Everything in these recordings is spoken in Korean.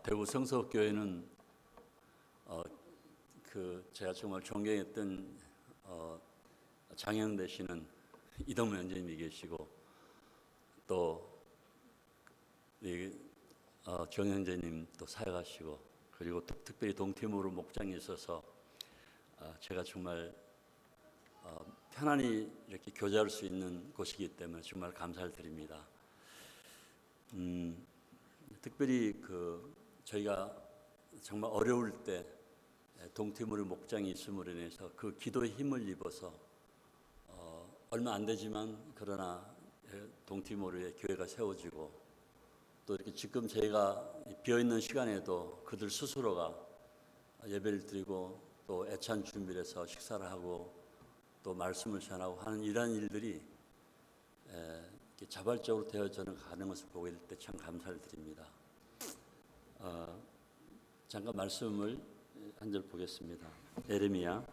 대구 성서교회는 제가 정말 존경했던 장영 되시는 이동면 원장님이 계시고 또 정영재님 또 사역하시고 그리고 특별히 동티모르 목장에 있어서 제가 정말 편안히 이렇게 교제할 수 있는 곳이기 때문에 정말 감사를 드립니다. 특별히 저희가 정말 어려울 때 동티모르 목장이 있음으로 인해서 그 기도의 힘을 입어서 얼마 안 되지만 그러나 동티모르에 교회가 세워지고 또 이렇게 지금 저희가 비어있는 시간에도 그들 스스로가 예배를 드리고 또 애찬 준비를 해서 식사를 하고 또 말씀을 전하고 하는 이러한 일들이 자발적으로 되어져는 가는 것을 보게 될 때 참 감사를 드립니다. 잠깐 말씀을 한 절 보겠습니다. 예레미야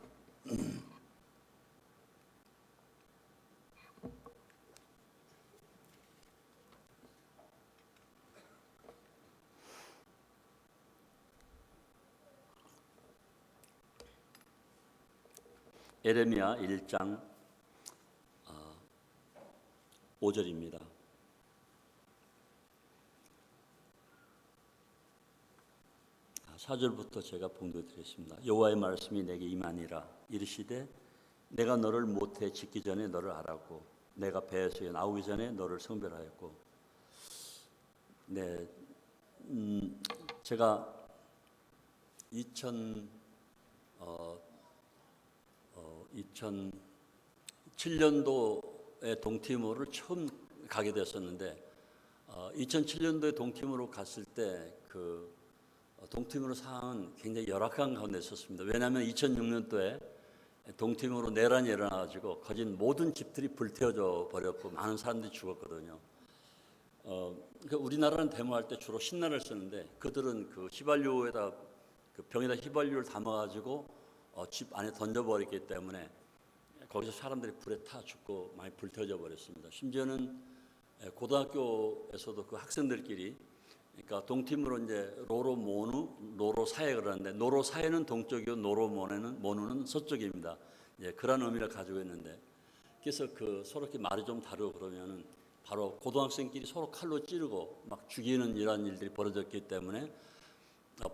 1장 5절입니다. 4절부터 제가 봉독드리겠습니다. 여호와의 말씀이 내게 임하니라. 이르시되 내가 너를 모태에 짓기 전에 너를 알았고 내가 배에서 나오기 전에 너를 성별하였고. 네, 제가 2007년도에 동티모르를 처음 가게 됐었는데 2007년도에 동티모르 갔을 때 동티모르 상황은 굉장히 열악한 가운데 있었습니다. 왜냐하면 2006년도에 동티모르 내란이 일어나가지고 거진 모든 집들이 불태워져 버렸고 많은 사람들이 죽었거든요. 우리나라는 데모할 때 주로 신라를 쓰는데 그들은 휘발유에다 병에다 휘발유를 담아가지고 집 안에 던져버렸기 때문에 거기서 사람들이 불에 타 죽고 많이 불태워져 버렸습니다. 심지어는 고등학교에서도 그 학생들끼리 그러니까 동티모르 이제 로로모누, 노로사에 그러는데 노로사에는 동쪽이고 노로모누는 서쪽입니다. 그런 의미를 가지고 있는데 그래서 서로 이렇게 말이 좀 다르고 그러면은 바로 고등학생끼리 서로 칼로 찌르고 막 죽이는 이런 일들이 벌어졌기 때문에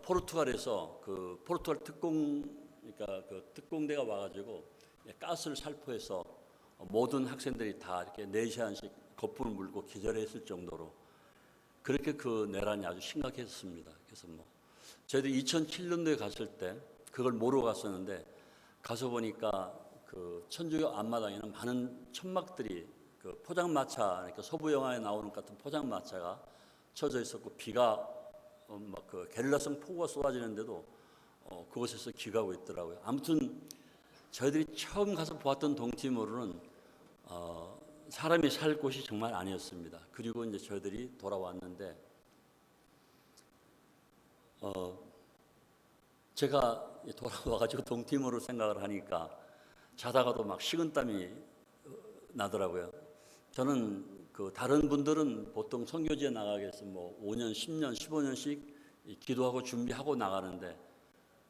포르투갈에서 포르투갈 그러니까 특공대가 와가지고 가스를 살포해서 모든 학생들이 다 이렇게 4시간씩 거품을 물고 기절했을 정도로 그렇게 내란이 아주 심각했습니다. 그래서 저희들이 2007년도에 갔을 때 그걸 모르고 갔었는데 가서 보니까 천주교 앞마당에는 많은 천막들이 포장마차, 그러니까 서부 영화에 나오는 것 같은 포장마차가 쳐져 있었고 비가 게릴라성 폭우가 쏟아지는데도 그곳에서 기가고 있더라고요. 아무튼 저희들이 처음 가서 보았던 동티모르는 사람이 살 곳이 정말 아니었습니다. 그리고 이제 저희들이 돌아왔는데 제가 돌아와가지고 동티모르 생각을 하니까 자다가도 막 식은땀이 나더라고요. 저는 다른 분들은 보통 선교지에 나가게 해서 5년, 10년, 15년씩 기도하고 준비하고 나가는데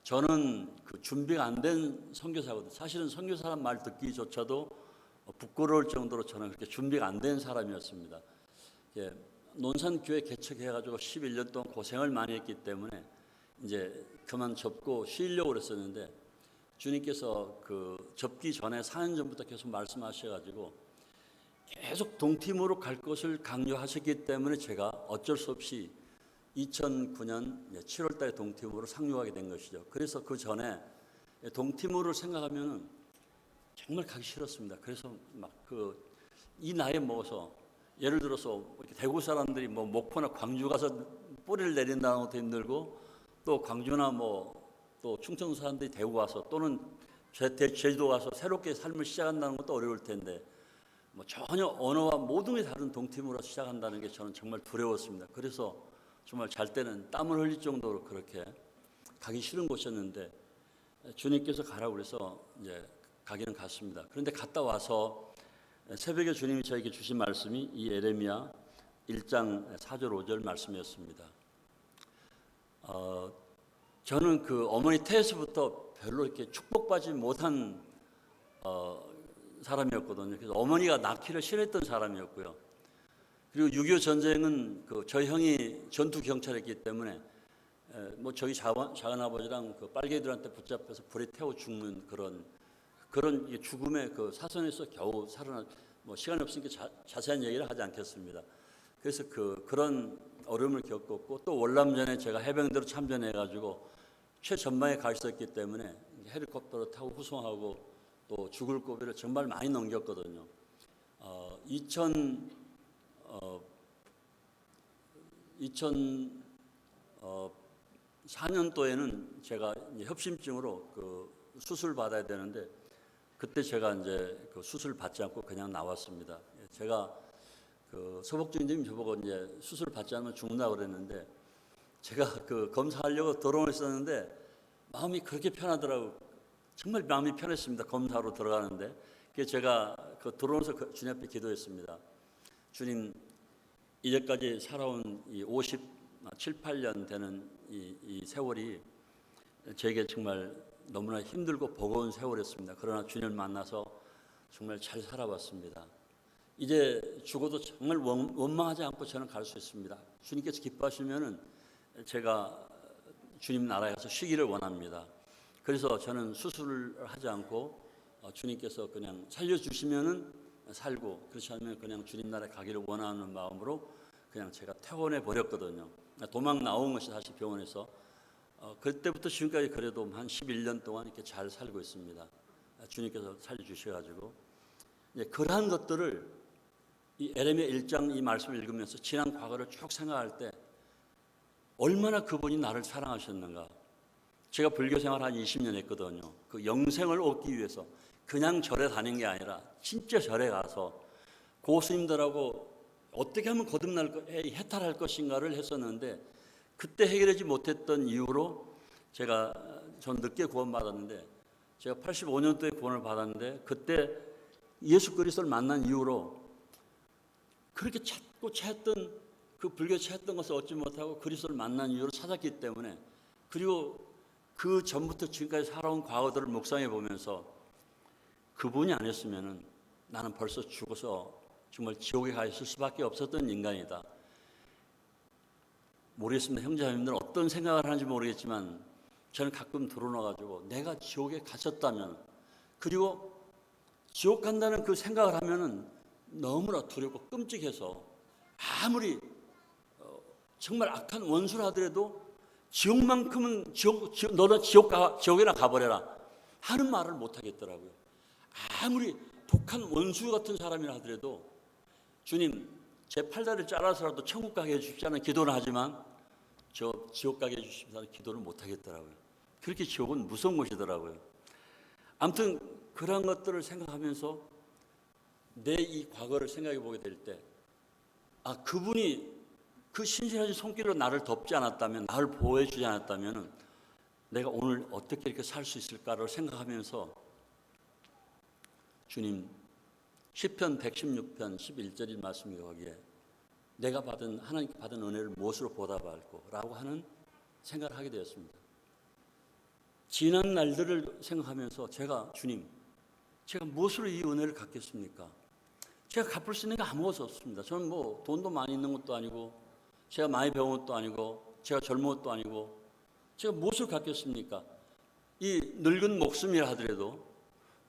저는 준비가 안 된 선교사거든요. 사실은 선교사란 말 듣기조차도 부끄러울 정도로 저는 그렇게 준비가 안 된 사람이었습니다. 논산교회 개척해가지고 11년 동안 고생을 많이 했기 때문에 이제 그만 접고 쉬려고 그랬었는데 주님께서 접기 전에 4년 전부터 계속 말씀하셔가지고 계속 동티모르 갈 것을 강요하셨기 때문에 제가 어쩔 수 없이 2009년 7월 달에 동티모르를 상륙하게 된 것이죠. 그래서 그 전에 동티모르를 생각하면 정말 가기 싫었습니다. 그래서 이 나이에 먹어서 예를 들어서 대구 사람들이 목포나 광주 가서 뿌리를 내린다는 것도 힘들고 또 광주나 또 충청 사람들이 대구 와서 또는 제주도 가서 새롭게 삶을 시작한다는 것도 어려울 텐데 전혀 언어와 모든 게 다른 동티모르로 시작한다는 게 저는 정말 두려웠습니다. 그래서 정말 잘 때는 땀을 흘릴 정도로 그렇게 가기 싫은 곳이었는데 주님께서 가라고 그래서 이제 가기는 갔습니다. 그런데 갔다 와서 새벽에 주님이 저에게 주신 말씀이 이 예레미야 1장 4절 5절 말씀이었습니다. 저는 그 어머니 태에서부터 별로 이렇게 축복받지 못한 사람이었거든요. 그래서 어머니가 낳기를 싫어했던 사람이었고요. 그리고 6.25 전쟁은 그 저희 형이 전투 경찰이었기 때문에 뭐 저희 작은 아버지랑 그 빨개들한테 붙잡혀서 불에 태워 죽는 그런 죽음의 그 사선에서 겨우 살아난, 뭐 시간이 없으니까 자세한 얘기를 하지 않겠습니다. 그래서 그런 어려움을 겪었고, 또 월남전에 제가 해병대로 참전해가지고 최전방에 가 있었기 때문에 헬리콥터로 타고 후송하고 또 죽을 고비를 정말 많이 넘겼거든요. 2004년도에는 제가 협심증으로 그 수술 받아야 되는데, 그때 제가 이제 그 수술 받지 않고 그냥 나왔습니다. 제가 그 서복주님이 저보고 이제 수술 받지 않으면 죽는다 그랬는데, 제가 그 검사하려고 들어오셨었는데 마음이 그렇게 편하더라고요. 정말 마음이 편했습니다. 검사로 들어가는데. 그래서 제가 그 들어오면서 주님 앞에 기도했습니다. 주님, 이제까지 살아온 이 57, 8년 되는 이 세월이 제게 정말 너무나 힘들고 버거운 세월이었습니다. 그러나 주님을 만나서 정말 잘 살아왔습니다. 이제 죽어도 정말 원망하지 않고 저는 갈 수 있습니다. 주님께서 기뻐하시면은 제가 주님 나라에 가서 쉬기를 원합니다. 그래서 저는 수술을 하지 않고 주님께서 그냥 살려주시면은 살고, 그렇지 않으면 그냥 주님 나라에 가기를 원하는 마음으로 그냥 제가 퇴원해 버렸거든요. 도망 나온 것이 다시 병원에서. 그때부터 지금까지 그래도 한 11년 동안 이렇게 잘 살고 있습니다. 주님께서 살려주셔가지고. 그러한 것들을 이 에레미야 1장 이 말씀을 읽으면서 지난 과거를 쭉 생각할 때 얼마나 그분이 나를 사랑하셨는가. 제가 불교 생활 한 20년 했거든요. 그 영생을 얻기 위해서 그냥 절에 다닌 게 아니라 진짜 절에 가서 고스님들하고 어떻게 하면 해탈할 것인가를 했었는데, 그때 해결하지 못했던 이유로 전 늦게 구원받았는데, 제가 85년도에 구원을 받았는데, 그때 예수 그리스도를 만난 이후로 그렇게 찾던 그 불교 찾던 것을 얻지 못하고 그리스도를 만난 이후로 찾았기 때문에, 그리고 그 전부터 지금까지 살아온 과거들을 묵상해 보면서 그분이 아니었으면은 나는 벌써 죽어서 정말 지옥에 가 있을 수밖에 없었던 인간이다. 모르겠습니다. 형제자매님들은 어떤 생각을 하는지 모르겠지만 저는 가끔 드러나가지고 내가 지옥에 갇혔다면, 그리고 지옥 간다는 그 생각을 하면은 너무나 두렵고 끔찍해서 아무리 정말 악한 원수를 하더라도 지옥만큼은 너는 지옥이나 가버려라 하는 말을 못 하겠더라고요. 아무리 독한 원수 같은 사람이라 하더라도 주님, 제 팔다리를 잘라서라도 천국 가게 해주십시오는 기도는 하지만 저 지옥 가게 해주십시오는 기도를 못 하겠더라고요. 그렇게 지옥은 무서운 곳이더라고요. 아무튼 그런 것들을 생각하면서 내 이 과거를 생각해 보게 될 때, 그분이 그 신실하신 손길로 나를 덮지 않았다면, 나를 보호해 주지 않았다면 내가 오늘 어떻게 이렇게 살 수 있을까를 생각하면서 주님, 시편 116편 11절인 말씀이 거기에 내가 하나님께 받은 은혜를 무엇으로 보답할꼬 라고 하는 생각을 하게 되었습니다. 지난 날들을 생각하면서 주님, 제가 무엇으로 이 은혜를 갚겠습니까? 제가 갚을 수 있는 게 아무것도 없습니다. 저는 뭐 돈도 많이 있는 것도 아니고, 제가 많이 배운 것도 아니고, 제가 젊은 것도 아니고, 제가 무엇을 갚겠습니까? 이 늙은 목숨이라 하더라도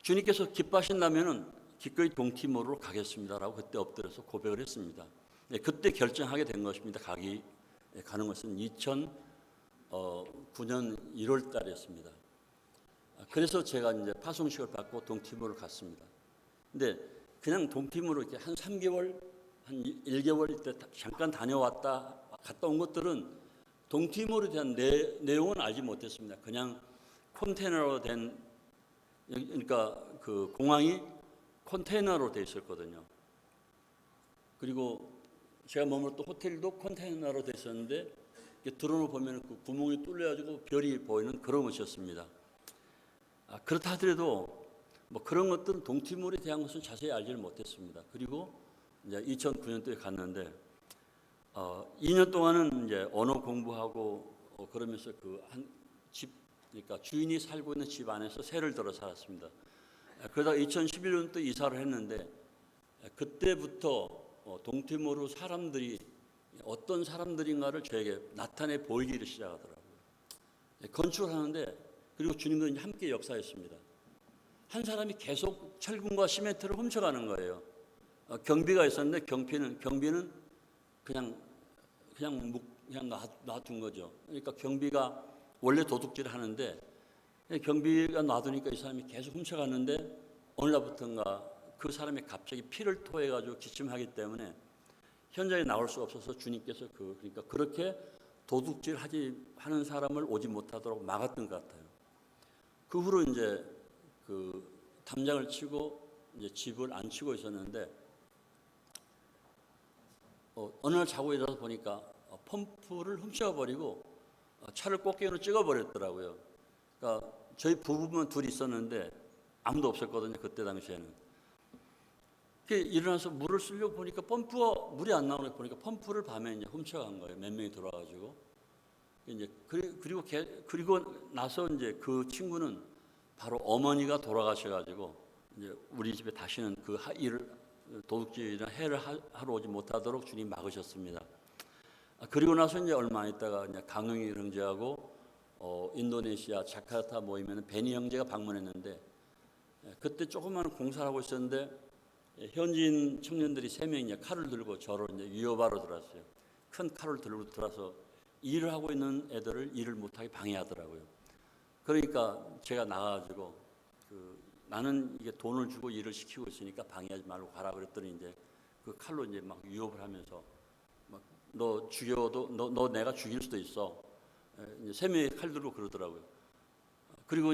주님께서 기뻐하신다면은 기꺼이 동티모르로 가겠습니다라고 그때 엎드려서 고백을 했습니다. 그때 결정하게 된 것입니다. 가는 것은 2009년 1월 달이었습니다. 그래서 제가 이제 파송식을 받고 동티모르를 갔습니다. 근데 그냥 동티모르 이렇게 한 3개월, 한 1개월 때 잠깐 갔다 온 것들은 동티모르에 대한 내용은 알지 못했습니다. 그냥 컨테이너로 된, 그러니까 그 공항이 컨테이너로 되어 있었거든요. 그리고 제가 머물렀던 호텔도 컨테이너로 되어 있었는데, 드론을 보면 그 구멍이 뚫려가지고 별이 보이는 그런 곳이었습니다. 그렇다 하더라도 뭐 그런 것들은 동티모르에 대한 것은 자세히 알지를 못했습니다. 그리고 이제 2009년도에 갔는데 2년 동안은 이제 언어 공부하고 그러면서 그 한 집, 그러니까 주인이 살고 있는 집 안에서 새를 들어 살았습니다. 그러다가 2011년도 이사를 했는데 그때부터 동티모르 사람들이 어떤 사람들인가를 저에게 나타내 보이기를 시작하더라고요. 건축을 하는데, 그리고 주님도 이제 함께 역사했습니다. 한 사람이 계속 철근과 시멘트를 훔쳐가는 거예요. 경비가 있었는데 경비는 그냥 놔둔 거죠. 그러니까 경비가 원래 도둑질을 하는데 경비가 놔두니까 이 사람이 계속 훔쳐갔는데 어느 날부터인가 그 사람이 갑자기 피를 토해가지고 기침하기 때문에 현장에 나올 수 없어서 주님께서 그러니까 그렇게 도둑질 하는 사람을 오지 못하도록 막았던 것 같아요. 그 후로 이제 그 담장을 치고 이제 집을 안 치고 있었는데 어느 날 자고 일어나서 보니까 펌프를 훔쳐가 버리고 차를 꽃게로 찍어 버렸더라고요. 그러니까 저희 부부만 둘이 있었는데 아무도 없었거든요. 그때 당시에는. 일어나서 물을 쓰려고 보니까 펌프가 물이 안 나오니까 보니까 펌프를 밤에 이제 훔쳐간 거예요. 몇 명이 들어와가지고 이제 그리고 나서 이제 그 친구는 바로 어머니가 돌아가셔가지고 이제 우리 집에 다시는 그 일을 도둑질이나 해를 하러 오지 못하도록 주님 막으셨습니다. 그리고 나서 이제 얼마 있다가 이제 강용희 형제하고 인도네시아 자카르타 모이면 베니 형제가 방문했는데 그때 조그마한 공사를 하고 있었는데 현지인 청년들이 3명이 칼을 들고 저를 이제 위협하러 들어왔어요. 큰 칼을 들고 들어와서 일을 하고 있는 애들을 일을 못하게 방해하더라고요. 그러니까 제가 나가가지고 나는 이게 돈을 주고 일을 시키고 있으니까 방해하지 말고 가라 그랬더니 이제 그 칼로 이제 막 위협을 하면서 막 너 죽여도 너 내가 죽일 수도 있어. 이제 3명이 칼 들고 그러더라고요. 그리고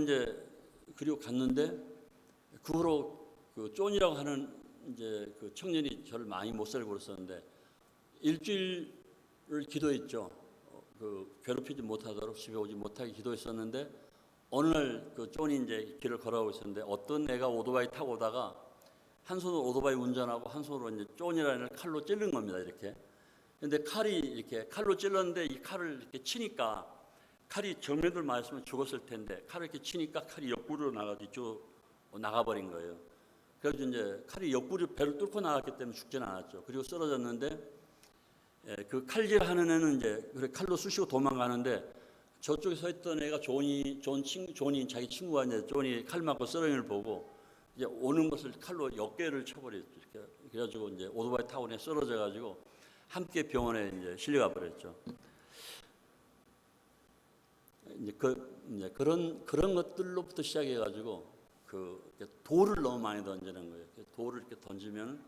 갔는데 그 후로 그 존이라고 하는 이제 그 청년이 저를 많이 못 살고 그랬었는데 일주일을 기도했죠. 그 괴롭히지 못하도록 집에 오지 못하게 기도했었는데 어느 날 그 존이 이제 길을 걸어가고 있었는데 어떤 애가 오토바이 타고 오다가 한 손으로 오토바이 운전하고 한 손으로 이제 존이라는 칼로 찌른 겁니다. 이렇게. 근데 칼이 이렇게 칼로 찔렀는데 이 칼을 이렇게 치니까 칼이 정면을 맞았으면 죽었을 텐데 칼을 이렇게 치니까 칼이 옆구리로 나가버린 거예요. 그래서 이제 칼이 옆구리 배를 뚫고 나갔기 때문에 죽지는 않았죠. 그리고 쓰러졌는데 그 칼질하는 애는 이제 그래 칼로 쑤시고 도망가는데 저쪽에 서 있던 애가 존이 자기 친구가 이제 존이 칼 맞고 쓰러진 걸 보고 이제 오는 것을 칼로 어깨를 쳐버렸죠. 그래가지고 이제 오토바이 타고 그냥 쓰러져가지고 함께 병원에 이제 실려가 버렸죠. 이제 그런 것들로부터 시작해가지고 돌을 너무 많이 던지는 거예요. 돌을 이렇게 던지면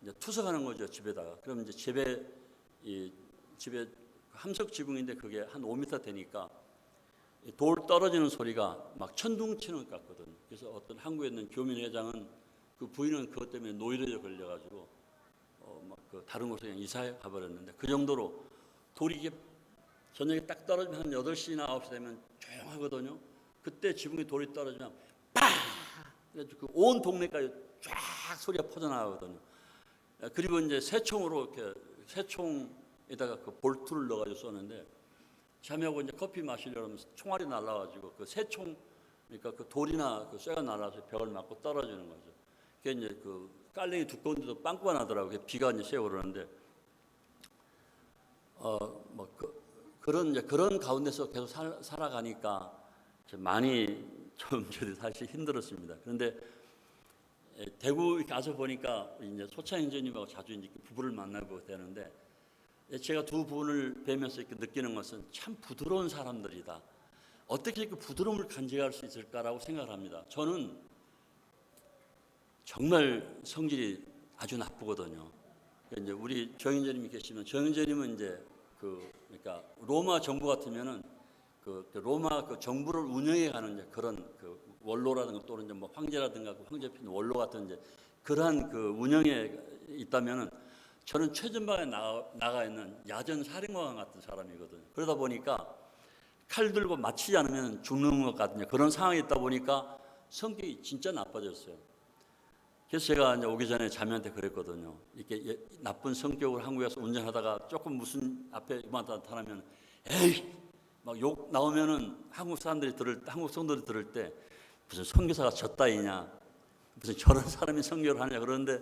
이제 투석하는 거죠, 집에다가. 그럼 이제 집에 함석 지붕인데 그게 한 5m 되니까 돌 떨어지는 소리가 막 천둥 치는 것 같거든요. 그래서 어떤 한국에 있는 교민 회장은 그 부인은 그것 때문에 노이로제 걸려가지고 다른 곳에 그냥 이사해 가버렸는데 그 정도로 돌이 이게 저녁에 딱 떨어지면 한 8시나 9시 되면 조용하거든요. 그때 지붕에 돌이 떨어지면 팍! 그래서 온 동네까지 쫙 소리가 퍼져나가거든요. 그리고 이제 새총으로 이렇게 새총에다가 그 볼트를 넣어가지고 쏘는데 자매하고 이제 커피 마시려면 총알이 날라가지고 그 새총 그러니까 그 돌이나 그 쇠가 날라서 벽을 맞고 떨어지는 거죠. 그게 이제 그 깔랭이 두꺼운데도 빵꾸가 나더라고요. 비가 이제 새어오르는데 그런 가운데서 계속 살아가니까 많이 좀 저도 사실 힘들었습니다. 그런데 대구 가서 보니까 이제 소창 형제님하고 자주 이제 부부를 만나고 되는데 제가 두 분을 뵈면서 이렇게 느끼는 것은 참 부드러운 사람들이다. 어떻게 그 부드러움을 간직할 수 있을까라고 생각을 합니다. 저는 정말 성질이 아주 나쁘거든요. 이제 우리 정인재님이 계시면 정인재님은 이제 그러니까 로마 정부 같으면은 그 로마 그 정부를 운영해가는 이제 그런 그 원로라든가 또는 이제 뭐 황제라든가 그 황제 핀 원로 같은 이제 그러한 그 운영에 있다면은 저는 최전방에 나가 있는 야전 사령관 같은 사람이거든요. 그러다 보니까 칼 들고 맞히지 않으면 죽는 것 같은 그런 상황이 있다 보니까 성격이 진짜 나빠졌어요. 그래서 제가 이제 오기 전에 자매한테 그랬거든요. 이렇게 나쁜 성격으로 한국에서 운전하다가 조금 무슨 앞에 이만한 나타나면 에이 막 욕 나오면은 한국 성도들이 들을 때 무슨 선교사가 졌다이냐, 무슨 저런 사람이 선교를 하냐 그러는데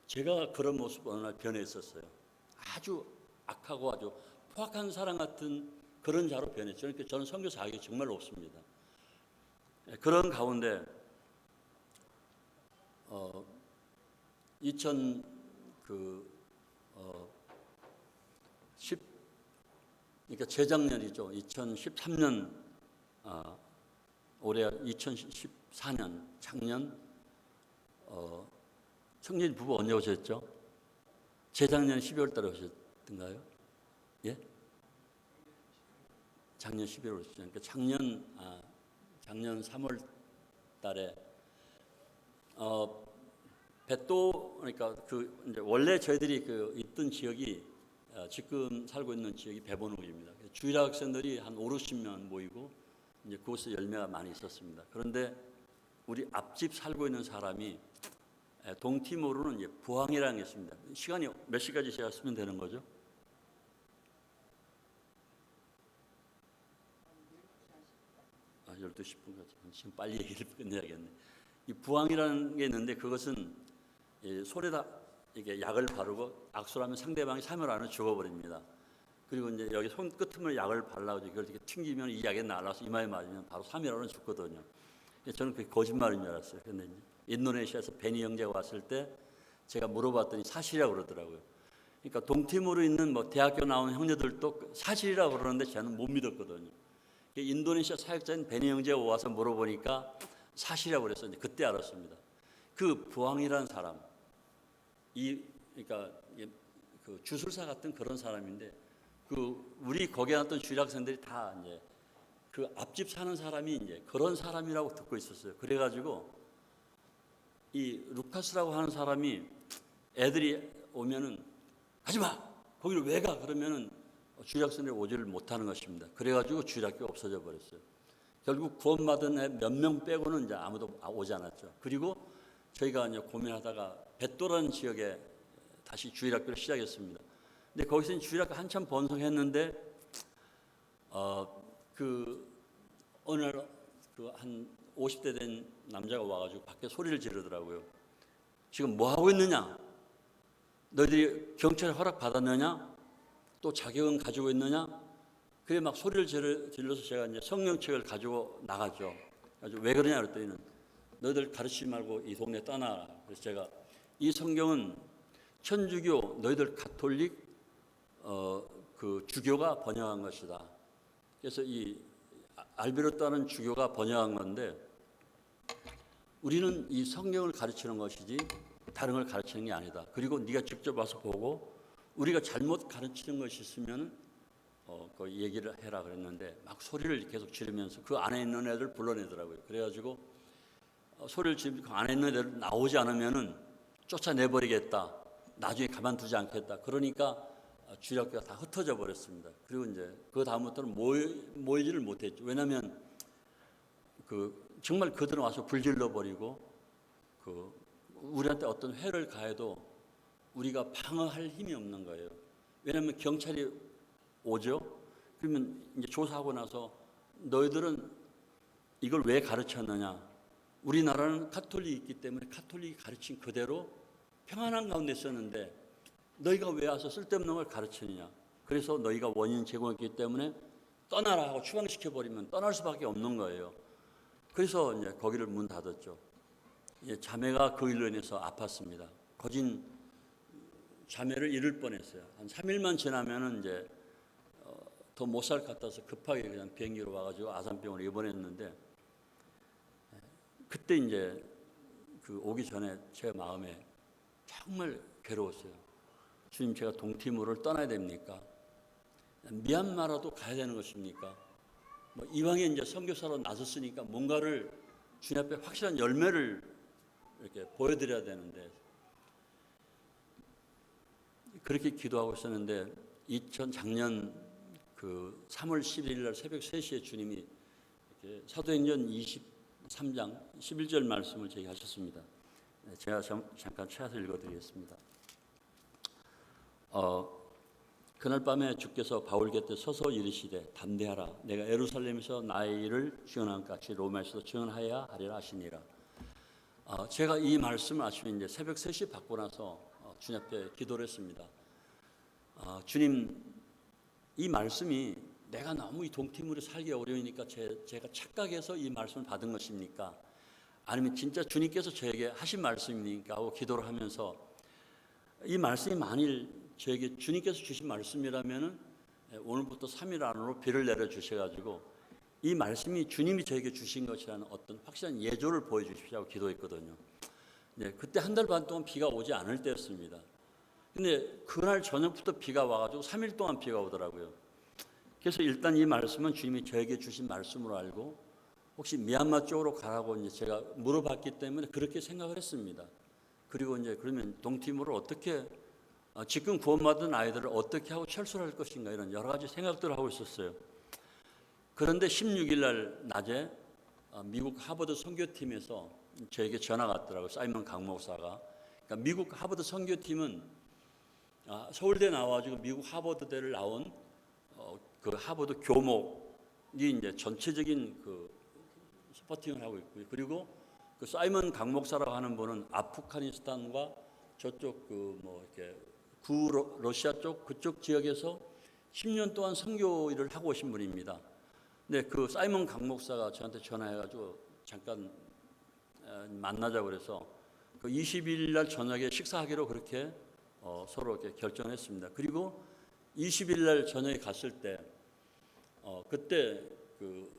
제가 그런 모습 어느 날 변했었어요. 아주 악하고 아주 포악한 사람 같은 그런 자로 변했죠. 그러니까 저는 선교사 하기 정말 없습니다. 그런 가운데 2010 그러니까 재작년이죠. 2013년 올해 2014년 작년 청년 부부 언제 오셨죠? 재작년 12월 달에 오셨던가요? 예? 작년 12월 오셨죠. 그러니까 작년 3월 달에 백도 그러니까 그 이제 원래 저희들이 그 있던 지역이 지금 살고 있는 지역이 배본욱입니다. 주일학 학생들이 한 5, 60명 모이고 이제 그곳에 열매가 많이 있었습니다. 그런데 우리 앞집 살고 있는 사람이 동티모르는 이제 부항이라는 게 있습니다. 시간이 몇 시까지 제가 쓰면 되는 거죠? 아, 12시 10분까지. 지금 빨리 얘기를 끝내야겠네. 이 부항이라는 게 있는데 그것은 손에다 이게 약을 바르고 악수를 하면 상대방이 3일 안에 죽어버립니다. 그리고 이제 여기 손끝을 약을 발라가지고 이걸 이렇게 튕기면 이 약이 날아서 이마에 맞으면 바로 3일 안에 죽거든요. 저는 그게 거짓말인 줄 알았어요. 근데 인도네시아에서 베니 형제가 왔을 때 제가 물어봤더니 사실이라고 그러더라고요. 그러니까 동티모르에 있는 뭐 대학교 나온 형제들도 사실이라고 그러는데 저는 못 믿었거든요. 인도네시아 사역자인 베니 형제가 와서 물어보니까 사실이라고 그랬어요. 그때 알았습니다. 그 부항이라는 사람, 그러니까 그 주술사 같은 그런 사람인데 그 우리 거기에 왔던 주일학생들이 다 이제 그 앞집 사는 사람이 이제 그런 사람이라고 듣고 있었어요. 그래가지고 이 루카스라고 하는 사람이 애들이 오면은 하지마 거기를 왜 가 그러면은 주일학생들이 오지를 못하는 것입니다. 그래가지고 주일학교 없어져 버렸어요. 결국 구원받은 몇 명 빼고는 이제 아무도 오지 않았죠. 그리고 저희가 이제 고민하다가 벳도라는 지역에 다시 주일학교를 시작했습니다. 근데 거기서 주일학교 한참 번성했는데 어느 날 한 50대 된 남자가 와가지고 밖에 소리를 지르더라고요. 지금 뭐 하고 있느냐? 너희들이 경찰에 허락 받았느냐? 또 자격은 가지고 있느냐? 그래 막 소리를 질러서 제가 이제 성경책을 가지고 나가죠. 왜 그러냐 그랬더니 너희들 가르치지 말고 이 동네 떠나라. 그래서 제가 이 성경은 천주교 너희들 가톨릭 그 주교가 번역한 것이다. 그래서 이 알베르토라는 주교가 번역한 건데 우리는 이 성경을 가르치는 것이지 다른 걸 가르치는 게 아니다. 그리고 네가 직접 와서 보고 우리가 잘못 가르치는 것이 있으면 그 얘기를 해라 그랬는데 막 소리를 계속 지르면서 그 안에 있는 애들 불러내더라고요. 그래가지고 소리를 지르면서 그 안에 있는 애들 나오지 않으면은 쫓아내버리겠다. 나중에 가만두지 않겠다. 그러니까 주일학교가 다 흩어져 버렸습니다. 그리고 이제 그 다음부터는 모이지를 못했죠. 왜냐하면 정말 그들은 와서 불질러 버리고 우리한테 어떤 해를 가해도 우리가 방어할 힘이 없는 거예요. 왜냐하면 경찰이 오죠. 그러면 이제 조사하고 나서 너희들은 이걸 왜 가르쳤느냐? 우리나라는 가톨릭이 있기 때문에 가톨릭이 가르친 그대로 평안한 가운데 있었는데 너희가 왜 와서 쓸데없는 걸 가르치느냐? 그래서 너희가 원인 제공했기 때문에 떠나라 하고 추방시켜버리면 떠날 수밖에 없는 거예요. 그래서 이제 거기를 문 닫았죠. 자매가 그 일로 인해서 아팠습니다. 거진 자매를 잃을 뻔했어요. 한 3일만 지나면은 이제 더 못 살 것 같아서 급하게 그냥 비행기로 와가지고 아산병원에 입원했는데 그때 이제 오기 전에 제 마음에 정말 괴로웠어요. 주님, 제가 동티모르를 떠나야 됩니까? 미얀마라도 가야 되는 것입니까? 뭐 이왕에 이제 선교사로 나섰으니까 뭔가를 주님 앞에 확실한 열매를 이렇게 보여드려야 되는데 그렇게 기도하고 있었는데 작년 3월 11일 날 새벽 3시에 주님이 이렇게 사도행전 23장 11절 말씀을 제게 하셨습니다. 제가 잠깐 찾아서 읽어드리겠습니다. 그날 밤에 주께서 바울 곁에 서서 이르시되 담대하라 내가 예루살렘에서 나의 일을 증언한 같이 로마에서도 증언하여야 하리라 하시니라. 제가 이 말씀을 아침에 이제 새벽 3시 받고 나서 주님 앞에 기도를 했습니다. 주님, 이 말씀이 내가 너무 이 동티모르 살기 어려우니까 제가 착각해서 이 말씀을 받은 것입니까? 아니면 진짜 주님께서 저에게 하신 말씀입니까? 하고 기도를 하면서 이 말씀이 만일 저에게 주님께서 주신 말씀이라면 오늘부터 3일 안으로 비를 내려 주셔가지고 이 말씀이 주님이 저에게 주신 것이라는 어떤 확실한 예조를 보여주십시오 하고 기도했거든요. 네, 그때 한 달 반 동안 비가 오지 않을 때였습니다. 근데 그날 저녁부터 비가 와가지고 3일 동안 비가 오더라고요. 그래서 일단 이 말씀은 주님이 저에게 주신 말씀으로 알고 혹시 미얀마 쪽으로 가라고 이제 제가 물어봤기 때문에 그렇게 생각을 했습니다. 그리고 이제 그러면 동티모르를 어떻게 지금 구원받은 아이들을 어떻게 하고 철수할 것인가 이런 여러 가지 생각들을 하고 있었어요. 그런데 16일 날 낮에 미국 하버드 선교팀에서 저에게 전화가 왔더라고요. 사이먼 강 목사가. 그러니까 미국 하버드 선교팀은 서울대 나와가지고 미국 하버드대를 나온 그 하버드 교목이 이제 전체적인 그 서포팅을 하고 있고요. 그리고 그 사이먼 강 목사라고 하는 분은 아프가니스탄과 저쪽 그 뭐 이렇게 러시아 쪽 그쪽 지역에서 10년 동안 선교 일을 하고 오신 분입니다. 네, 그 사이먼 강 목사가 저한테 전화해가지고 잠깐 만나자고 그래서 그 20일 날 저녁에 식사하기로 그렇게 서로 이렇게 결정했습니다. 그리고 20일 날 저녁에 갔을 때 그때 그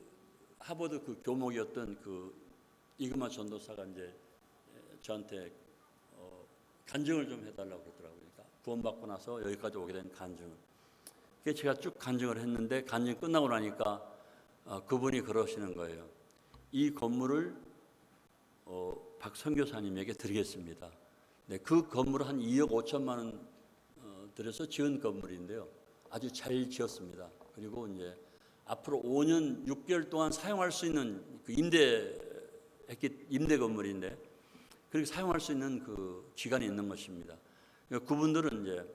하버드 그 교목이었던 그 이그마 전도사가 이제 저한테 간증을 좀 해달라고 그러더라고요. 그러니까 구원받고 나서 여기까지 오게 된 간증을. 그래서 제가 쭉 간증을 했는데 간증 끝나고 나니까 그분이 그러시는 거예요. 이 건물을 박 선교사님에게 드리겠습니다. 네, 그 건물을 한 2억 5천만 원 들여서 지은 건물인데요. 아주 잘 지었습니다. 그리고 이제 앞으로 5년 6개월 동안 사용할 수 있는 그 임대 건물인데 그렇게 사용할 수 있는 그 기간이 있는 것입니다. 그러니까 그분들은 이제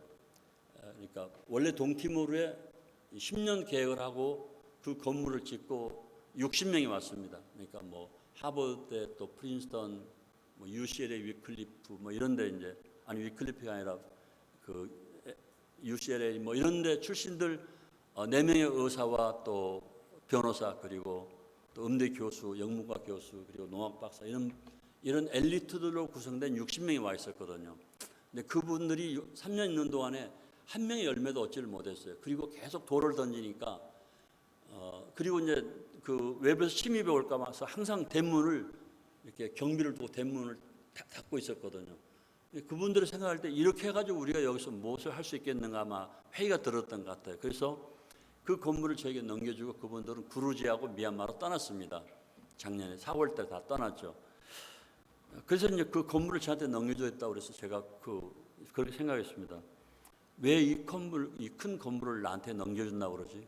그러니까 원래 동티모르에 10년 계획을 하고 그 건물을 짓고 60명이 왔습니다. 그러니까 뭐 하버드 또 프린스턴, 뭐 UCLA 위클리프 뭐 이런데 이제 아니 위클리프가 아니라 그 UCLA 뭐 이런데 출신들 4명의 의사와 또 변호사 그리고 또 음대 교수, 영문과 교수 그리고 농학 박사 이런 엘리트들로 구성된 60명이 와 있었거든요. 근데 그분들이 3년 있는 동안에 한 명의 열매도 얻지를 못했어요. 그리고 계속 돌을 던지니까 그리고 이제 그 외부에서 침입해 올까 봐서 항상 대문을 이렇게 경비를 두고 대문을 닫고 있었거든요. 그분들을 생각할 때 이렇게 해가지고 우리가 여기서 무엇을 할 수 있겠는가 아마 회의가 들었던 것 같아요. 그래서 그 건물을 저에게 넘겨주고 그분들은 구루지하고 미얀마로 떠났습니다. 작년에 4월 때 다 떠났죠. 그래서 이제 그 건물을 저한테 넘겨줬다고 그래서 제가 그렇게 생각했습니다. 왜 이 큰 건물을 나한테 넘겨준다고 그러지?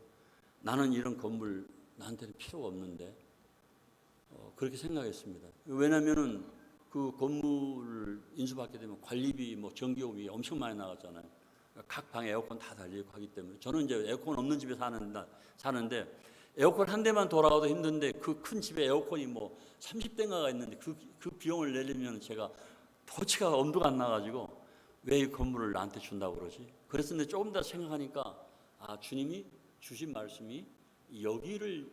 나는 이런 건물 나한테는 필요가 없는데 그렇게 생각했습니다. 왜냐하면은 그 건물을 인수받게 되면 관리비, 뭐 전기요금이 엄청 많이 나가잖아요. 각 방에 에어컨 다 달리고 하기 때문에 저는 이제 에어컨 없는 집에 사는데 에어컨 한 대만 돌아가도 힘든데 그 큰 집에 에어컨이 뭐 30대인가가 있는데 그 비용을 내려면 제가 토치가 엄두가 안 나가지고 왜 이 건물을 나한테 준다고 그러지? 그랬는데 조금 더 생각하니까 주님이 주신 말씀이 여기를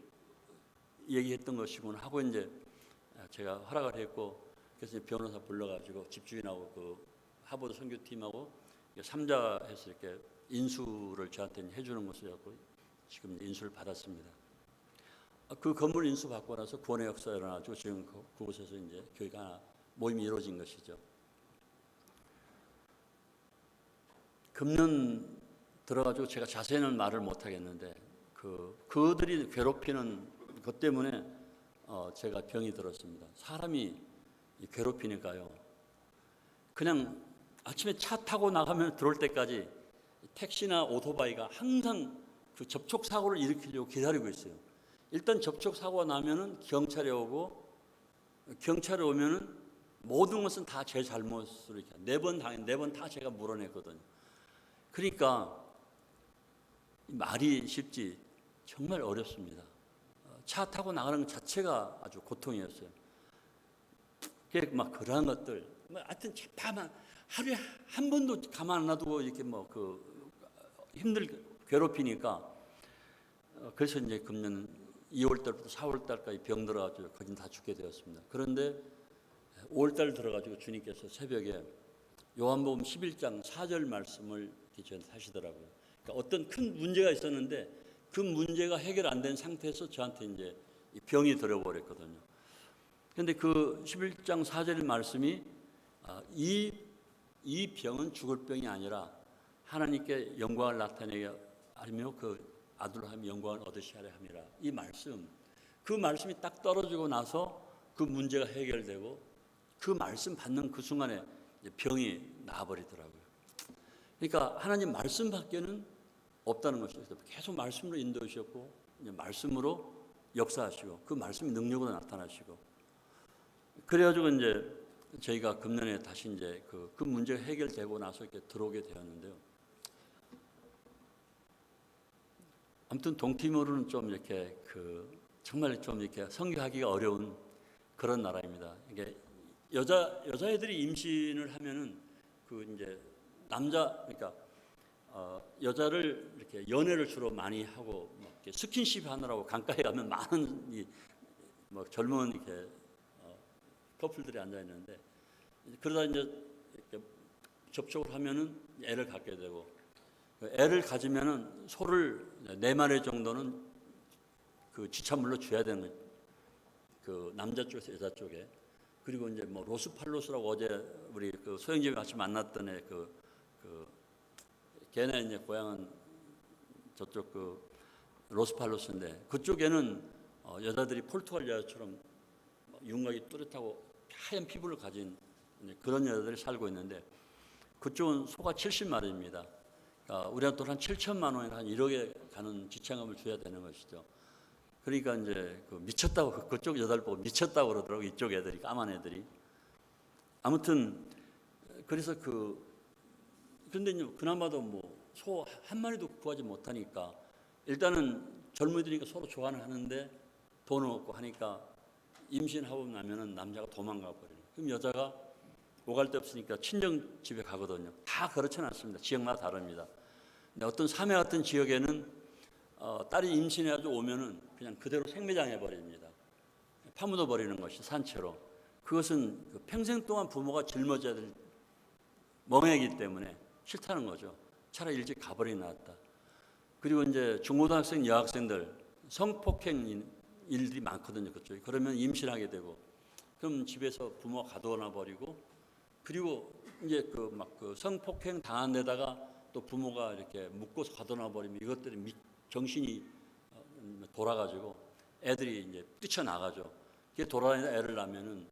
얘기했던 것이구나 하고 이제 제가 허락을 했고 그래서 변호사 불러가지고 집주인하고 그 하버드 선교팀하고 3자 해서 이렇게 인수를 저한테 해주는 것이었고 지금 인수를 받았습니다. 그 건물 인수 받고 나서 구원의 역사가 일어나고 지금 그곳에서 이제 교회가 모임이 이루어진 것이죠. 금년 들어가지고 제가 자세히는 말을 못 하겠는데 그들이 괴롭히는 것 때문에 제가 병이 들었습니다. 사람이 괴롭히니까요. 그냥 아침에 차 타고 나가면 들어올 때까지 택시나 오토바이가 항상 그 접촉 사고를 일으키려고 기다리고 있어요. 일단 접촉 사고가 나면은 경찰이 오고 경찰이 오면은 모든 것은 다 제 잘못으로 이렇게 4번 당해 4번 다 제가 물어냈거든요. 그러니까 말이 쉽지 정말 어렵습니다. 차 타고 나가는 것 자체가 아주 고통이었어요. 그게 막 그러한 것들, 하여튼 다만 하루에 한 번도 가만 안 놔두고 이렇게 괴롭히니까 그래서 이제 금년 2월 달부터 4월 달까지 병들어가지고 거진 다 죽게 되었습니다. 그런데 5월 달 들어가지고 주님께서 새벽에 요한복음 11장 4절 말씀을 저한테 하시더라고요. 그러니까 어떤 큰 문제가 있었는데 그 문제가 해결 안 된 상태에서 저한테 이제 병이 들어버렸거든요. 그런데 그 11장 4절 말씀이 이 병은 죽을 병이 아니라 하나님께 영광을 나타내게 하며 그 아들로 하며 영광을 얻으시려 함이라. 이 말씀, 그 말씀이 딱 떨어지고 나서 그 문제가 해결되고 그 말씀 받는 그 순간에 병이 나아버리더라고요. 그러니까 하나님 말씀밖에는 없다는 것이죠. 계속 말씀으로 인도해 주셨고 말씀으로 역사하시고 그 말씀이 능력으로 나타나시고 그래가지고 이제 저희가 금년에 다시 이제 그 문제가 해결되고 나서 이렇게 들어오게 되었는데요. 아무튼 동티모르는 좀 이렇게 정말 좀 이렇게 선교하기가 어려운 그런 나라입니다. 이게 여자애들이 임신을 하면은 이제 그러니까 여자를 이렇게 연애를 주로 많이 하고 이렇게 스킨십 하느라고 강가에 가면 많은 젊은 이렇게 커플들이 앉아 있는데 그러다 이제 이렇게 접촉을 하면은 애를 갖게 되고 애를 가지면은 소를 4마리 정도는 그 지참물로 줘야 되는 거예요. 그 남자 쪽에서 여자 쪽에. 그리고 이제 로스팔로스라고 어제 우리 그 소영집에 같이 만났던 애 걔네 이제 고향은 저쪽 로스팔로스인데 그쪽에는 여자들이 포르투갈 여자처럼 윤곽이 뚜렷하고 하얀 피부를 가진 그런 여자들이 살고 있는데 그쪽은 소가 70마리입니다. 우리가 또 한 7천만 원에 한 1억에 가는 지참금을 줘야 되는 것이죠. 그러니까 이제 미쳤다고 그쪽 여자를 보고 미쳤다고 그러더라고 이쪽 애들이 까만 애들이. 아무튼 그래서 그런데 그나마도 소 한 마리도 구하지 못하니까 일단은 젊은이들이니까 서로 좋아는 하는데 돈은 없고 하니까 임신하고 나면은 남자가 도망가 버려요. 그럼 여자가 오갈 데 없으니까 친정 집에 가거든요. 다 그렇지는 않습니다. 지역마다 다릅니다. 근데 어떤 삼해 같은 지역에는 딸이 임신해가지고 오면은 그냥 그대로 생매장해 버립니다. 파묻어 버리는 것이 산채로. 그것은 평생 동안 부모가 짊어져야 될 멍해이기 때문에 싫다는 거죠. 차라리 일찍 가버리는 게 낫다. 그리고 이제 중고등학생 여학생들 성폭행 일들이 많거든요. 그쪽에. 그러면 임신하게 되고 그럼 집에서 부모가 가둬놔 버리고 그리고 이제 그 성폭행 당한 데다가 또 부모가 이렇게 묶어서 가둬놔 버리면 이것들이 정신이 돌아가지고 애들이 이제 뛰쳐나가죠. 이게 돌아다니다 애를 낳으면은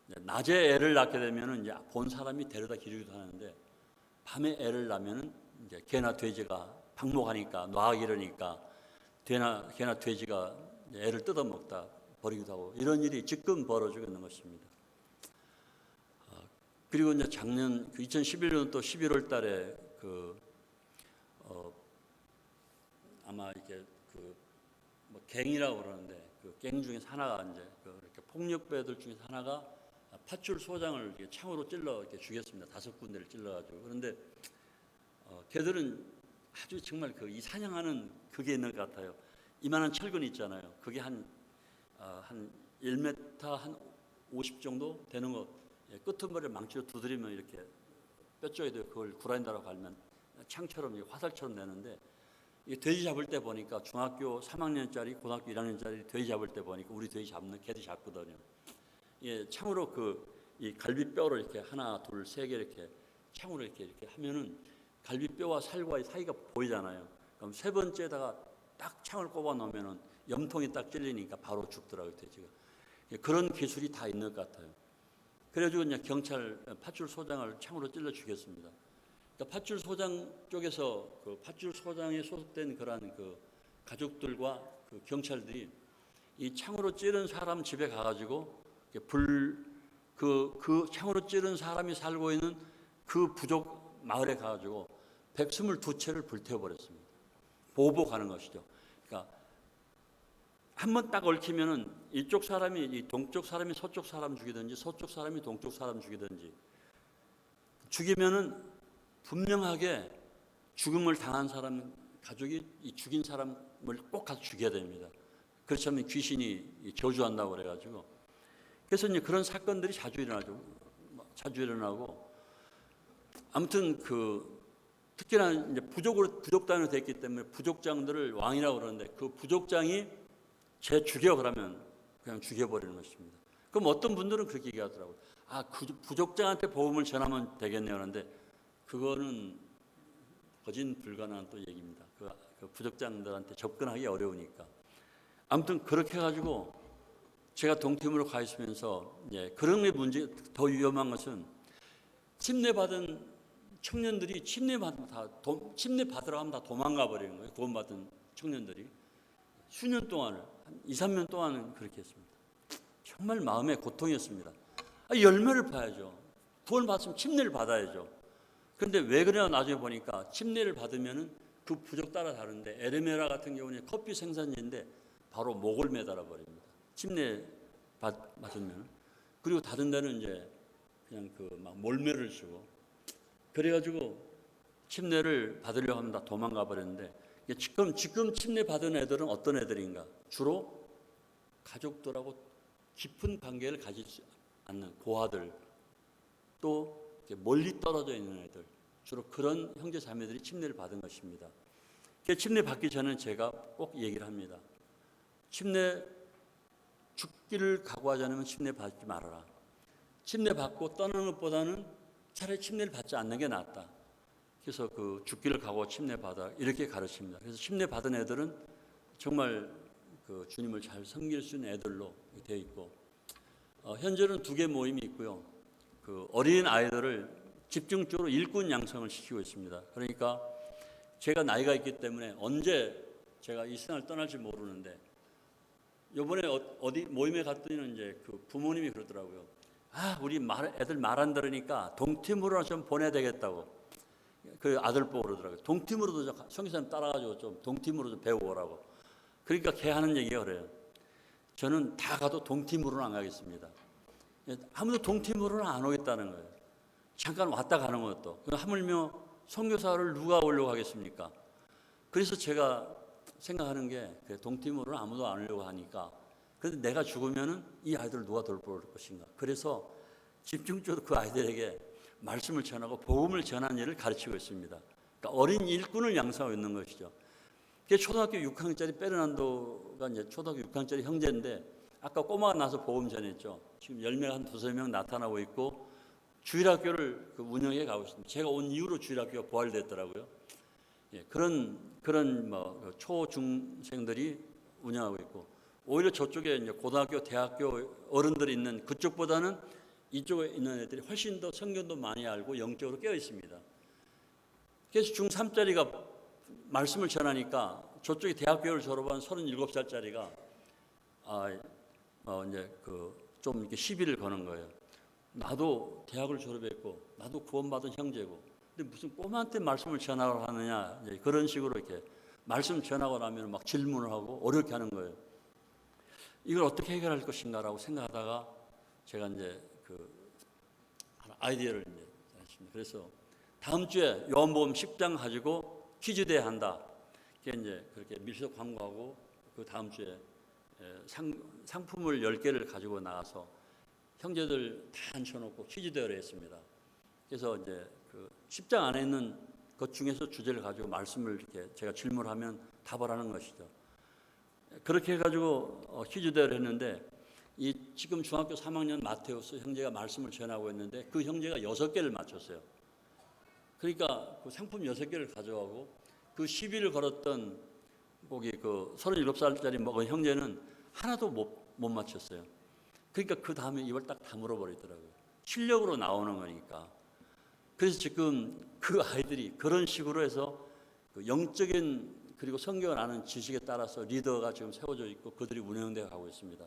낮에 애를 낳게 되면은 이제 본 사람이 데려다 기르기도 하는데 밤에 애를 낳으면은 이제 개나 돼지가 방목하니까 놔하기 이러니까 개나 돼지가 애를 뜯어먹다 버리기도 하고 이런 일이 지금 벌어지고 있는 것입니다. 그리고 이제 작년 2011년 또 11월 달에 아마 이렇게 갱이라고 그러는데 갱 중에 하나가 이제 이렇게 폭력배들 중에 하나가 팥줄 소장을 이렇게 창으로 찔러 이렇게 죽였습니다. 5군데를 찔러가지고. 그런데 걔들은 아주 정말 이 사냥하는 그게 있는 것 같아요. 이만한 철근 있잖아요. 그게 한 1m 한 50 정도 되는 거 끄트머리를 망치로 두드리면 이렇게 뼈쪽에도 그걸 구라인다라고 갈면 창처럼 화살처럼 되는데 이 돼지 잡을 때 보니까 중학교 3학년짜리 고등학교 1학년짜리 돼지 잡을 때 보니까 우리 돼지 잡는 개들이 잡거든요. 예, 창으로 이 갈비뼈를 이렇게 하나 둘 세 개 이렇게 창으로 이렇게 하면은 갈비뼈와 살과 사이가 보이잖아요. 그럼 세 번째에다가 딱 창을 꼽아 놓으면은 염통이 딱 찔리니까 바로 죽더라고요, 돼지가. 그런 기술이 다 있는 것 같아요. 그래가지고 이제 경찰 팥줄 소장을 창으로 찔러 죽였습니다. 그러니까 팥줄 소장 쪽에서 팥줄 소장에 소속된 그러한 가족들과 경찰들이 이 창으로 찌른 사람 집에 가가지고 그 창으로 찌른 사람이 살고 있는 그 부족 마을에 가가지고 122채를 불태워버렸습니다. 보복하는 것이죠. 그러니까 한 번 딱 얽히면은 이쪽 사람이 이 동쪽 사람이 서쪽 사람 죽이든지 서쪽 사람이 동쪽 사람 죽이든지 죽이면은 분명하게 죽음을 당한 사람 가족이 이 죽인 사람을 꼭 가서 죽여야 됩니다. 그렇지 않으면 귀신이 저주한다고 그래가지고 그래서 이제 그런 사건들이 자주 일어나죠. 자주 일어나고 아무튼 특히나 이제 부족단으로 됐기 때문에 부족장들을 왕이라고 그러는데 그 부족장이 쟤 죽여 그러면 그냥 죽여버리는 것입니다. 그럼 어떤 분들은 그렇게 얘기하더라고요. 그 부족장한테 복음을 전하면 되겠네요. 그런데 그거는 거진 불가능한 또 얘기입니다. 그 부족장들한테 접근하기 어려우니까. 아무튼 그렇게 해가지고 제가 동팀으로 가 있으면서 그런 게 문제 더 위험한 것은 침례받은 청년들이 침례 받으러 하면 다 도망가 버리는 거예요. 구원받은 청년들이 수년 동안을 한 2, 3년 동안은 그렇게 했습니다. 정말 마음의 고통이었습니다. 열매를 봐야죠. 구원 받으면 침례를 받아야죠. 그런데 왜 그러냐 나중에 보니까 침례를 받으면은 그 부족 따라 다른데 에르메라 같은 경우는 커피 생산지인데 바로 목을 매달아 버립니다. 침례 받으면. 그리고 다른 데는 이제 그냥 막 몰매를 주고 그래가지고 침례를 받으려고 하면 다 도망가 버렸는데 지금 침례 받은 애들은 어떤 애들인가? 주로 가족들하고 깊은 관계를 가지지 않는 고아들 또 멀리 떨어져 있는 애들 주로 그런 형제 자매들이 침례를 받은 것입니다. 침례 받기 전에 제가 꼭 얘기를 합니다. 침례 죽기를 각오하지 않으면 침례 받지 말아라. 침례 받고 떠나는 것보다는 차라리 침례를 받지 않는 게 낫다. 그래서 죽기를 각오하고 침례 받아 이렇게 가르칩니다. 그래서 침례 받은 애들은 정말 주님을 잘 섬길 수 있는 애들로 되어 있고 현재는 2개 모임이 있고요. 어린 아이들을 집중적으로 일꾼 양성을 시키고 있습니다. 그러니까 제가 나이가 있기 때문에 언제 제가 이 세상을 떠날지 모르는데 이번에 어디 모임에 갔더니 이제 부모님이 그러더라고요. 우리 애들 말 안 들으니까 동팀으로 좀 보내야 되겠다고. 그 아들 보고 그러더라고요. 동팀으로도 성교사님 따라가지고 좀 동팀으로 좀 배우고 오라고. 그러니까 걔 하는 얘기가 그래요. 저는 다 가도 동팀으로는 안 가겠습니다. 아무도 동팀으로는 안 오겠다는 거예요. 잠깐 왔다 가는 것도. 하물며 선교사를 누가 오려고 하겠습니까? 그래서 제가 생각하는 게 동팀으로는 아무도 안 오려고 하니까 그런데 내가 죽으면은 이 아이들을 누가 돌볼 것인가? 그래서 집중적으로 그 아이들에게 말씀을 전하고 복음을 전하는 일을 가르치고 있습니다. 그러니까 어린 일꾼을 양성하고 있는 것이죠. 초등학교 6학년짜리 베르난도가 이제 초등학교 6학년짜리 형제인데 아까 꼬마가 나서 복음 전했죠. 지금 열매가 한 2-3명 나타나고 있고 주일학교를 운영해 가고 있습니다. 제가 온 이후로 주일학교가 부활됐더라고요. 그런 초중생들이 운영하고 있고 오히려 저쪽에 이제 고등학교, 대학교 어른들이 있는 그쪽보다는 이쪽에 있는 애들이 훨씬 더 성경도 많이 알고 영적으로 깨어 있습니다. 그래서 중3짜리가 말씀을 전하니까 저쪽에 대학교를 졸업한 37살짜리가 이제 좀 이렇게 시비를 거는 거예요. 나도 대학을 졸업했고 나도 구원받은 형제고 근데 무슨 꼬마한테 말씀을 전하라고 하느냐 이제 그런 식으로 이렇게 말씀 전하고 나면 막 질문을 하고 어렵게 하는 거예요. 이걸 어떻게 해결할 것인가라고 생각하다가 제가 이제 아이디어를 이제 했습니다. 그래서 다음 주에 요한복음 10장 가지고 퀴즈 대회 한다. 이제 그렇게 밀수 광고하고 그 다음 주에 상품을 10개를 가지고 나가서 형제들 다 앉혀놓고 퀴즈 대회를 했습니다. 그래서 이제 10장 안에 있는 것 중에서 주제를 가지고 말씀을 이렇게 제가 질문하면 답을 하는 것이죠. 그렇게 해가지고 퀴즈 대회를 했는데 지금 중학교 3학년 마테우스 형제가 말씀을 전하고 있는데 그 형제가 6개를 맞췄어요. 그러니까 상품 6개를 가져가고 그 시비를 걸었던 거기 37살짜리 먹은 형제는 하나도 못 맞췄어요. 그러니까 그 다음에 입을 딱 다물어 버리더라고요. 실력으로 나오는 거니까. 그래서 지금 그 아이들이 그런 식으로 해서 영적인 그리고 성경을 아는 지식에 따라서 리더가 지금 세워져 있고 그들이 운영되어 가고 있습니다.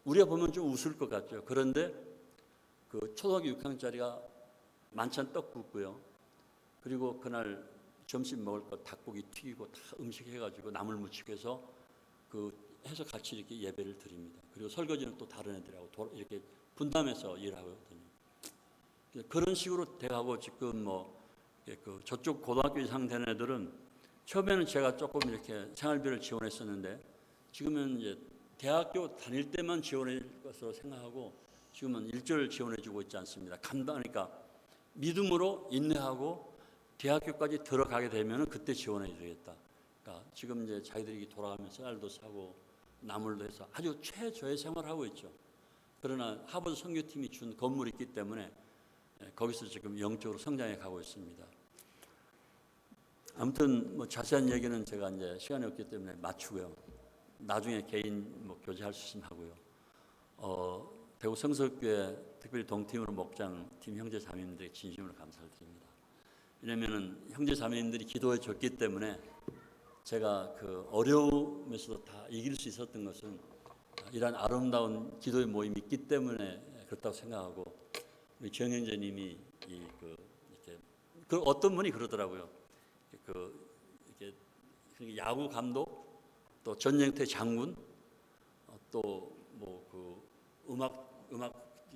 우리가 보면 좀 웃을 것 같죠. 그런데 초등학교 6학년짜리가 만찬 떡 굽고요. 그리고 그날 점심 먹을 거 닭고기 튀기고 다 음식 해가지고 나물 무치고 해서 해서 같이 이렇게 예배를 드립니다. 그리고 설거지는 또 다른 애들하고 이렇게 분담해서 일하거든요. 그런 식으로 돼가고 지금 저쪽 고등학교 이상 되는 애들은 처음에는 제가 조금 이렇게 생활비를 지원했었는데 지금은 이제 대학교 다닐 때만 지원할 것으로 생각하고 지금은 일절 지원해주고 있지 않습니다. 감당하니까 믿음으로 인내하고 대학교까지 들어가게 되면 그때 지원해주겠다. 그러니까 지금 이제 자기들이 돌아가면서 쌀도 사고 나물도 해서 아주 최저의 생활을 하고 있죠. 그러나 하버드 선교팀이 준 건물이 있기 때문에 거기서 지금 영적으로 성장해 가고 있습니다. 아무튼 자세한 얘기는 제가 이제 시간이 없기 때문에 맞추고요. 나중에 개인 교제할 수 있으면 하고요. 대구 성서교회 특별히 동팀으로 목장팀 형제 자매님들에게 진심으로 감사를 드립니다. 왜냐하면 형제 자매님들이 기도해 줬기 때문에 제가 그 어려움에서도 다 이길 수 있었던 것은 이러한 아름다운 기도의 모임이 있기 때문에 그렇다고 생각하고 우리 정형제님이 이렇게 어떤 분이 그러더라고요. 이렇게 야구 감독, 또 전쟁터 장군, 또 음악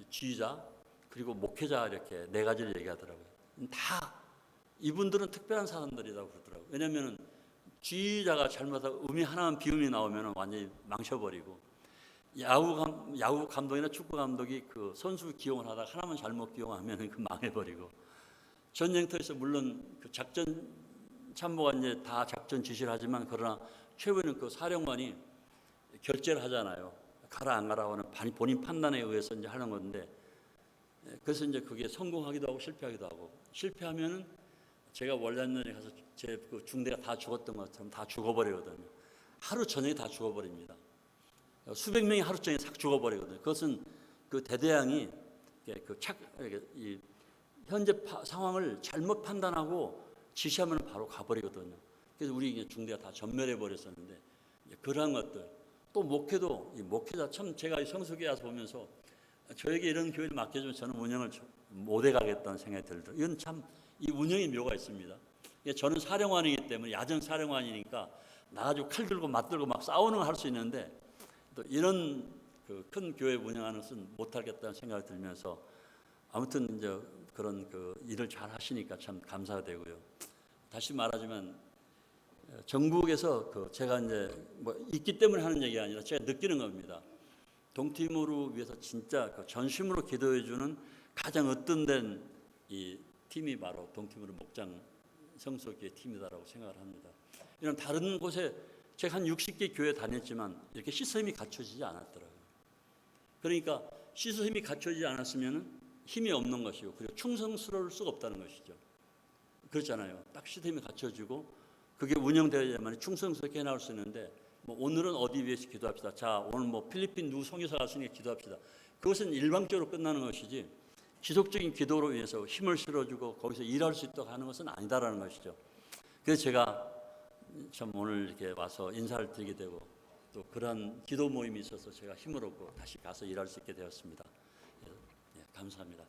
지휘자, 그리고 목회자 이렇게 네 가지를 얘기하더라고요. 다 이분들은 특별한 사람들이라고 그러더라고요. 왜냐하면 지휘자가 잘못하고 음이 하나만 비음이 나오면 완전히 망쳐버리고 야구 감독이나 축구 감독이 그 선수 기용을 하다가 하나만 잘못 기용하면 그 망해버리고 전쟁터에서 물론 그 작전 참모가 이제 다 작전 지시를 하지만 그러나 최후에는 그 사령관이 결재를 하잖아요. 가라 안 가라 하는 본인 판단에 의해서 이제 하는 건데 그래서 이제 그게 성공하기도 하고 실패하기도 하고 실패하면은 제가 월남전에 가서 제 그 중대가 다 죽었던 것처럼 다 죽어버리거든요. 하루 저녁에 다 죽어버립니다. 수백 명이 하루 종일 싹 죽어버리거든요. 그것은 그 대대장이 이 현재 상황을 잘못 판단하고 지시하면 바로 가버리거든요. 그래서 우리 중대가 다 전멸해 버렸었는데 그러한 것들 또 목회도 이 목회자 참 제가 이 성수교회 와서 보면서 저에게 이런 교회를 맡겨주면 저는 운영을 못해 가겠다는 생각이 들더라고요. 이건 참 이 운영의 묘가 있습니다. 저는 사령관이기 때문에 야전 사령관이니까 나가지고 칼 들고 맞들고 막 싸우는 걸 할 수 있는데 또 이런 그 큰 교회 운영하는 것은 못하겠다는 생각이 들면서 아무튼 이제 그런 그 일을 잘 하시니까 참 감사가 되고요. 다시 말하지만 전국에서 제가 이제 있기 때문에 하는 얘기가 아니라 제가 느끼는 겁니다. 동팀으로 위해서 진짜 전심으로 기도해주는 가장 으뜸된 이 팀이 바로 동팀으로 목장 성소교회 팀이다라고 생각을 합니다. 이런 다른 곳에 제가 한 60개 교회 다녔지만 이렇게 시스템이 갖춰지지 않았더라고요. 그러니까 시스템이 갖춰지지 않았으면 힘이 없는 것이고 그리고 충성스러울 수가 없다는 것이죠. 그렇잖아요. 딱 시스템이 갖춰지고 그게 운영되어야만 충성스럽게 해나갈 수 있는데 오늘은 어디 위해서 기도합시다. 자, 오늘 필리핀 누구 선교사 갔으니까 기도합시다. 그것은 일방적으로 끝나는 것이지 지속적인 기도로 위해서 힘을 실어주고 거기서 일할 수 있도록 하는 것은 아니다라는 것이죠. 그래서 제가 참 오늘 이렇게 와서 인사를 드리게 되고 또 그러한 기도 모임이 있어서 제가 힘을 얻고 다시 가서 일할 수 있게 되었습니다. 감사합니다.